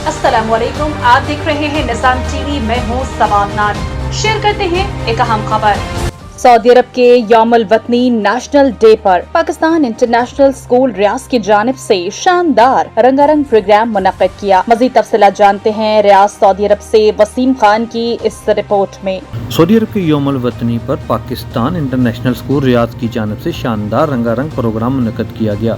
अस्सलाम वालेकुम, आप देख रहे हैं निज़ाम टीवी। मैं हूँ सवाद नाज। शेयर करते हैं एक अहम खबर। सऊदी अरब के यौमुल वतनी नेशनल डे पर पाकिस्तान इंटरनेशनल स्कूल रियाज की जानिब से शानदार रंगारंग प्रोग्राम मुनक्किद किया। मज़ीद तफसीलात जानते हैं रियाज सऊदी अरब से वसीम खान की इस रिपोर्ट में। सऊदी अरब के यौमुल वतनी पर पाकिस्तान इंटरनेशनल स्कूल रियाज की जानिब से शानदार रंगारंग प्रोग्राम मुनक्किद किया गया,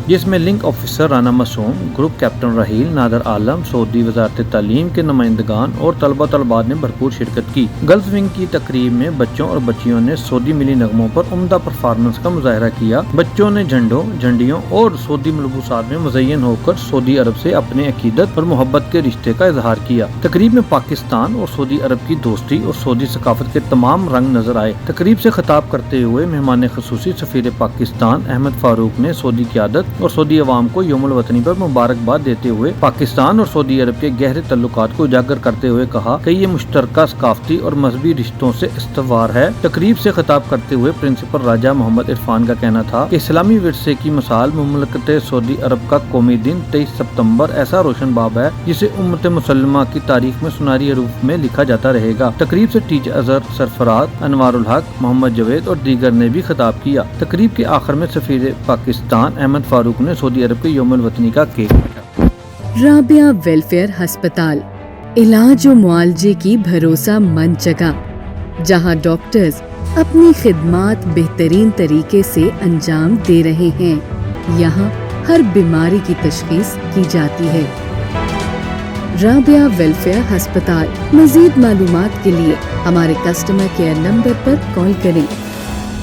जिसमें लिंक ऑफिसर राना मासूम, ग्रुप कैप्टन राहील, नादर आलम, सऊदी वज़ारत तालीम के नुमाइंदगान और तलबा ने भरपूर शिरकत की। गर्ल्स विंग की तकरीब में बच्चों और बच्चियों ने सऊदी मिली नगमों पर उम्दा परफॉर्मेंस का मुजाहरा किया। बच्चों ने झंडों, झंडियों और सऊदी मलबूसात में मुज़य्यन होकर सऊदी अरब से अपने अकीदत और मोहब्बत के रिश्ते का इजहार किया। तकरीब में पाकिस्तान और सऊदी अरब की दोस्ती और सऊदी सकाफत के तमाम रंग नजर आए। तकरीब से खिताब करते हुए मेहमान खुसूसी सफीर पाकिस्तान अहमद फारूक ने सऊदी क़यादत और सऊदी अवाम को यौमुल वतनी पर मुबारकबाद देते हुए पाकिस्तान और सऊदी अरब के गहरे तल्लुकात को उजागर करते हुए कहा कि ये मुश्तरका सकाफती और मजहबी रिश्तों से इस्तवार है। तकरीब से खिताब करते हुए प्रिंसिपल राजा मोहम्मद इरफान का कहना था कि इस्लामी विरसे की मिसाल मुमलकत सऊदी अरब का कौमी दिन 23 सितंबर ऐसा रोशन बाब है जिसे उम्मत मुसल्लमा की तारीख में सुनहरी हरूफ में लिखा जाता रहेगा। तकरीब से टीचर अजहर सरफराज, अनवारुल हक, मोहम्मद जवेद और दीगर ने भी खिताब किया। तकरीब के आखिर में सफीर पाकिस्तान अहमद फारूक ने सऊदी अरब के यौमुल वतनी का केक काटा। राबिया वेलफेयर अस्पताल, इलाज और मुआलजे की भरोसा मंद जगह, जहां डॉक्टर्स अपनी खिदमात बेहतरीन तरीके से अंजाम दे रहे हैं। यहाँ हर बीमारी की तशखीस की जाती है। राबिया वेलफेयर अस्पताल। मजीद मालूमात के लिए हमारे कस्टमर केयर नंबर पर कॉल करें।